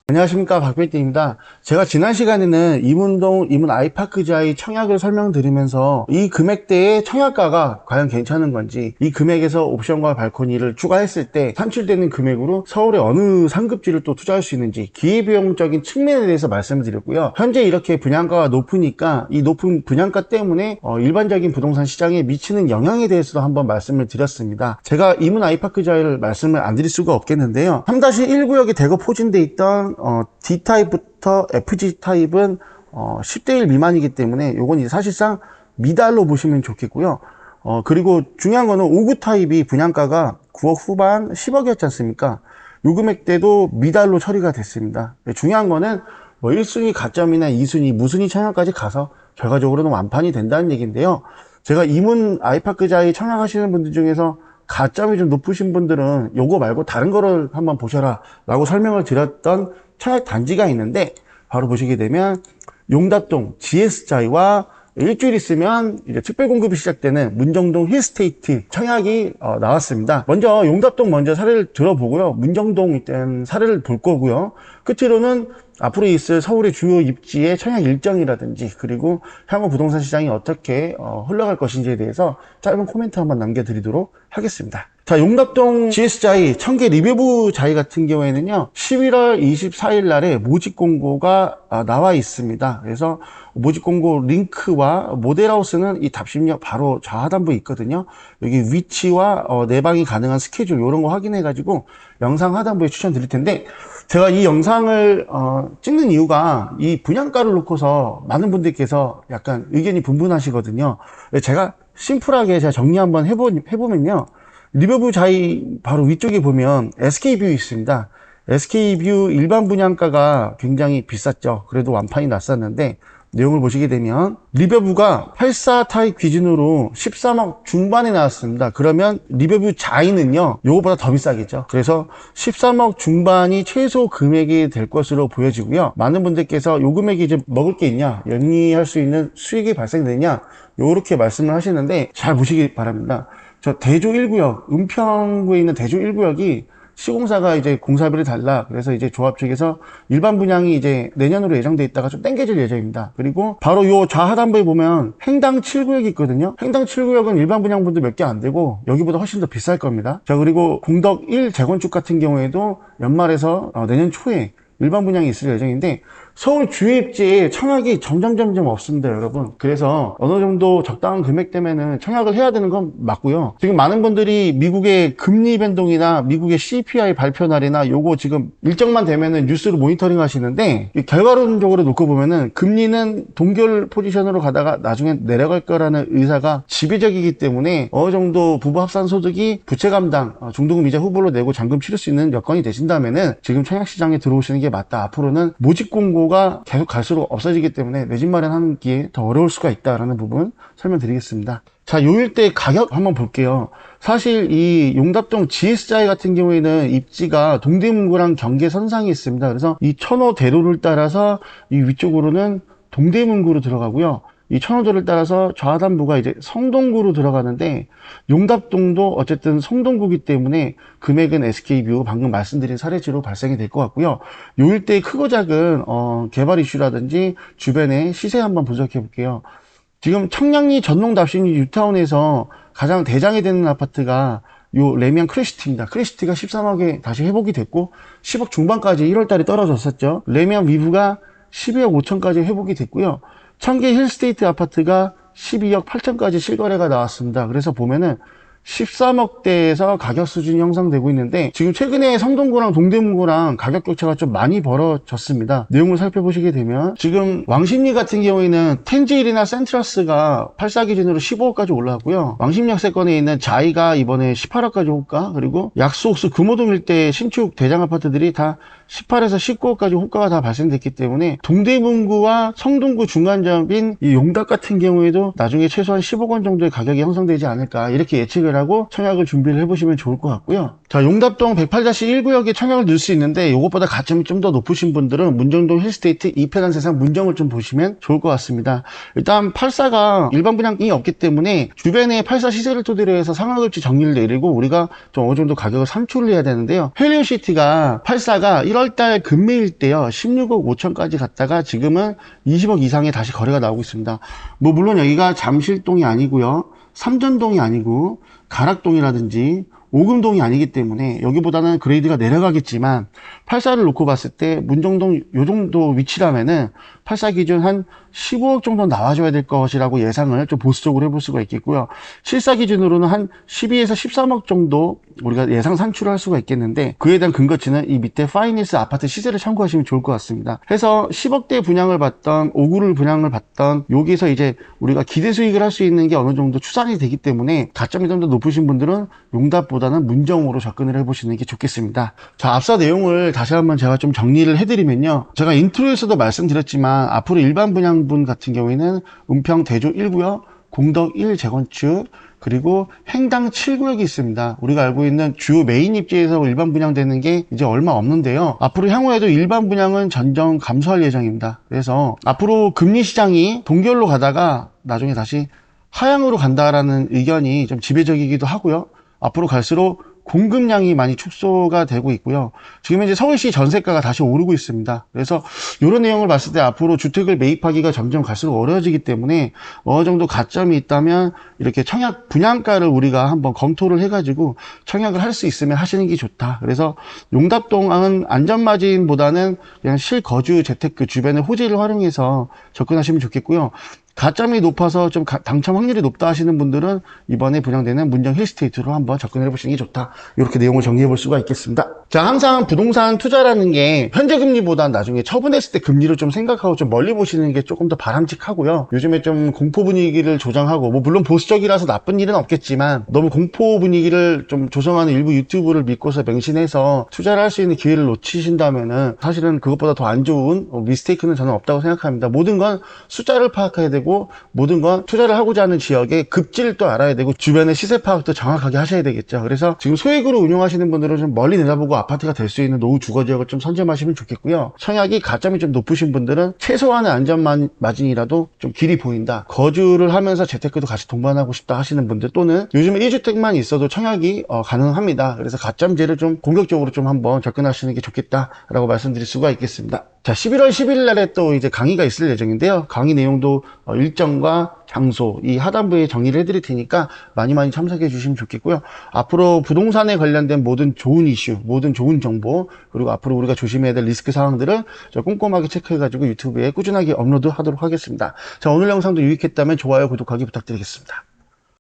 안녕하십니까, 박PD입니다. 제가 지난 시간에는 이문동 이문 아이파크지하의 청약을 설명드리면서 이 금액대의 청약가가 과연 괜찮은 건지, 이 금액에서 옵션과 발코니를 추가했을 때 산출되는 금액으로 서울의 어느 상급지를 또 투자할 수 있는지 기회비용적인 측면에 대해서 말씀을 드렸고요. 현재 이렇게 분양가가 높으니까 이 높은 분양가 때문에 일반적인 부동산 시장에 미치는 영향에 대해서도 한번 말씀을 드렸습니다. 제가 이문 아이파크지하를 말씀을 안 드릴 수가 없겠는데요. 3-1구역이 대거 포진돼 있던 D타입부터 FG타입은 10대1 미만이기 때문에 요건 사실상 미달로 보시면 좋겠고요. 그리고 중요한 거는 5구 타입이 분양가가 9억 후반 10억이었지 않습니까? 요 금액대도 미달로 처리가 됐습니다. 중요한 거는 1순위 가점이나 2순위, 무순위 청약까지 가서 결과적으로는 완판이 된다는 얘기인데요. 제가 이문 아이파크지하에 청약하시는 분들 중에서 가점이 좀 높으신 분들은 요거 말고 다른 거를 한번 보셔라 라고 설명을 드렸던 청약 단지가 있는데, 바로 보시게 되면 용답동 GS자이와 일주일 있으면 이제 특별 공급이 시작되는 문정동 힐스테이트 청약이 나왔습니다. 먼저 용답동 먼저 사례를 들어보고요. 문정동 일단 사례를 볼 거고요. 끝으로는 앞으로 있을 서울의 주요 입지의 청약 일정이라든지, 그리고 향후 부동산 시장이 어떻게 흘러갈 것인지에 대해서 짧은 코멘트 한번 남겨드리도록 하겠습니다. 자, 용답동 GS자이 청계 리뷰부 자이 같은 경우에는요, 11월 24일 날에 모집 공고가 나와 있습니다. 그래서 모집 공고 링크와 모델하우스는 이 답심역 바로 좌하단부에 있거든요. 여기 위치와 내방이 가능한 스케줄 이런 거 확인해 가지고 영상 하단부에 추천드릴 텐데, 제가 이 영상을 찍는 이유가 이 분양가를 놓고서 많은 분들께서 약간 의견이 분분하시거든요. 제가 심플하게 제가 정리 한번 해보면요, 리뷰부 자이 바로 위쪽에 보면 SK뷰 있습니다. SK뷰 일반 분양가가 굉장히 비쌌죠. 그래도 완판이 났었는데, 내용을 보시게 되면 리뷰부가 84 타입 기준으로 13억 중반에 나왔습니다. 그러면 리뷰부 자이는요, 요거보다 더 비싸겠죠. 그래서 13억 중반이 최소 금액이 될 것으로 보여지고요. 많은 분들께서 요 금액이 이제 먹을 게 있냐, 영위할 수 있는 수익이 발생되냐, 요렇게 말씀을 하시는데, 잘 보시기 바랍니다. 저 대조 1구역, 은평구에 있는 대조 1구역이 시공사가 이제 공사비를 달라, 그래서 이제 조합 측에서 일반 분양이 이제 내년으로 예정돼 있다가 좀 땡겨질 예정입니다. 그리고 바로 요 좌하단부에 보면 행당 7구역이 있거든요. 행당 7구역은 일반 분양분도 몇 개 안 되고 여기보다 훨씬 더 비쌀 겁니다. 자, 그리고 공덕 1 재건축 같은 경우에도 연말에서 내년 초에 일반 분양이 있을 예정인데, 서울 주요 입지에 청약이 점점 없습니다, 여러분. 그래서 어느 정도 적당한 금액 때문에는 청약을 해야 되는 건 맞고요. 지금 많은 분들이 미국의 금리 변동이나 미국의 CPI 발표 날이나 요거 지금 일정만 되면은 뉴스로 모니터링 하시는데, 결과론적으로 놓고 보면은 금리는 동결 포지션으로 가다가 나중에 내려갈 거라는 의사가 지배적이기 때문에 어느 정도 부부 합산 소득이 부채 감당, 중도금 이자 후보로 내고 잔금 치를 수 있는 여건이 되신다면은 지금 청약 시장에 들어오시는 게 맞다. 앞으로는 모집 공고가 계속 갈수록 없어지기 때문에 내 집 마련하는 게 더 어려울 수가 있다라는 부분 설명드리겠습니다. 자, 요 일대 가격 한번 볼게요. 사실 이 용답동 GS자이 같은 경우에는 입지가 동대문구랑 경계선상에 있습니다. 그래서 이 천호 대로를 따라서 이 위쪽으로는 동대문구로 들어가고요. 이 천호도를 따라서 좌하단부가 이제 성동구로 들어가는데, 용답동도 어쨌든 성동구기 때문에 금액은 SK뷰 방금 말씀드린 사례지로 발생이 될 것 같고요. 요 일대의 크고 작은 개발 이슈라든지 주변의 시세 한번 분석해 볼게요. 지금 청량리 전농 답심리 뉴타운에서 가장 대장이 되는 아파트가 요 레미안 크래시티입니다. 크래시티가 13억에 다시 회복이 됐고 10억 중반까지 1월달에 떨어졌었죠. 레미안 위브가 12억 5천까지 회복이 됐고요. 청계 힐스테이트 아파트가 12억 8천까지 실거래가 나왔습니다. 그래서 보면은 13억대에서 가격 수준이 형성되고 있는데, 지금 최근에 성동구랑 동대문구랑 가격 격차가 좀 많이 벌어졌습니다. 내용을 살펴보시게 되면 지금 왕십리 같은 경우에는 텐지일이나 센트러스가 84 기준으로 15억까지 올라왔고요. 왕십역세권에 있는 자이가 이번에 18억까지 호가, 그리고 약수옥수 금호동 일대 신축 대장 아파트들이 다 18에서 19억까지 호가가 다 발생됐기 때문에 동대문구와 성동구 중간점인 이 용답 같은 경우에도 나중에 최소한 10억 원 정도의 가격이 형성되지 않을까, 이렇게 예측을 하고 청약을 준비를 해보시면 좋을 것 같고요. 자, 용답동 108-1구역에 청약을 넣을 수 있는데, 이것보다 가점이 좀 더 높으신 분들은 문정동 힐스테이트 이편한 세상 문정을 좀 보시면 좋을 것 같습니다. 일단 84가 일반 분양이 없기 때문에 주변에 84 시세를 토대로 해서 상하급지 정리를 내리고 우리가 좀 어느 정도 가격을 산출을 해야 되는데요. 헬리오시티가 84가 1월 1월달 금매일 때요 16억 5천까지 갔다가 지금은 20억 이상의 다시 거래가 나오고 있습니다. 뭐 물론 여기가 잠실동이 아니고요, 삼전동이 아니고 가락동이라든지 오금동이 아니기 때문에 여기보다는 그레이드가 내려가겠지만 84를 놓고 봤을 때 문정동 요 정도 위치라면은 84 기준 한 15억 정도 나와줘야 될 것이라고 예상을 좀 보수적으로 해볼 수가 있겠고요. 74 기준으로는 한 12에서 13억 정도 우리가 예상 산출을 할 수가 있겠는데, 그에 대한 근거치는 이 밑에 파이니스 아파트 시세를 참고하시면 좋을 것 같습니다. 해서 10억대 분양을 받던 5구를 분양을 받던 여기서 이제 우리가 기대 수익을 할 수 있는 게 어느 정도 추산이 되기 때문에 가점이 좀 더 높으신 분들은 용답보다는 문정으로 접근을 해보시는 게 좋겠습니다. 자, 앞서 내용을 다시 한번 제가 좀 정리를 해드리면요, 제가 인트로에서도 말씀드렸지만 앞으로 일반 분양분 같은 경우에는 은평 대조 1구역, 공덕 1 재건축, 그리고 행당 7구역이 있습니다. 우리가 알고 있는 주요 메인 입지에서 일반 분양되는 게 이제 얼마 없는데요, 앞으로 향후에도 일반 분양은 점점 감소할 예정입니다. 그래서 앞으로 금리 시장이 동결로 가다가 나중에 다시 하향으로 간다라는 의견이 좀 지배적이기도 하고요, 앞으로 갈수록 공급량이 많이 축소가 되고 있고요. 지금 이제 서울시 전세가가 다시 오르고 있습니다. 그래서 이런 내용을 봤을 때 앞으로 주택을 매입하기가 점점 갈수록 어려워지기 때문에 어느 정도 가점이 있다면 이렇게 청약 분양가를 우리가 한번 검토를 해가지고 청약을 할 수 있으면 하시는 게 좋다. 그래서 용답동은 안전마진보다는 그냥 실거주 재테크 주변의 호재를 활용해서 접근하시면 좋겠고요. 가점이 높아서 좀 당첨 확률이 높다 하시는 분들은 이번에 분양되는 문정 힐스테이트로 한번 접근해 보시는 게 좋다. 이렇게 내용을 정리해 볼 수가 있겠습니다. 자, 항상 부동산 투자라는 게 현재 금리보다 나중에 처분했을 때 금리를 좀 생각하고 좀 멀리 보시는 게 조금 더 바람직하고요. 요즘에 좀 공포 분위기를 조장하고, 뭐 물론 보수적이라서 나쁜 일은 없겠지만 너무 공포 분위기를 좀 조성하는 일부 유튜브를 믿고서 맹신해서 투자를 할 수 있는 기회를 놓치신다면은 사실은 그것보다 더 안 좋은 미스테이크는 저는 없다고 생각합니다. 모든 건 숫자를 파악해야 되고, 모든 건 투자를 하고자 하는 지역의 급지를 또 알아야 되고 주변의 시세 파악도 정확하게 하셔야 되겠죠. 그래서 지금 소액으로 운용하시는 분들은 좀 멀리 내다보고 아파트가 될 수 있는 노후 주거 지역을 좀 선점하시면 좋겠고요. 청약이 가점이 좀 높으신 분들은 최소한의 안전 마진이라도 좀 길이 보인다, 거주를 하면서 재테크도 같이 동반하고 싶다 하시는 분들, 또는 요즘에 1주택만 있어도 청약이 가능합니다. 그래서 가점제를 좀 공격적으로 좀 한번 접근하시는 게 좋겠다라고 말씀드릴 수가 있겠습니다. 자, 11월 10일 날에 또 이제 강의가 있을 예정인데요. 강의 내용도 일정과 장소, 이 하단부에 정리를 해드릴 테니까 많이 참석해 주시면 좋겠고요. 앞으로 부동산에 관련된 모든 좋은 이슈, 모든 좋은 정보, 그리고 앞으로 우리가 조심해야 될 리스크 사항들을 저 꼼꼼하게 체크해가지고 유튜브에 꾸준하게 업로드 하도록 하겠습니다. 자, 오늘 영상도 유익했다면 좋아요, 구독하기 부탁드리겠습니다.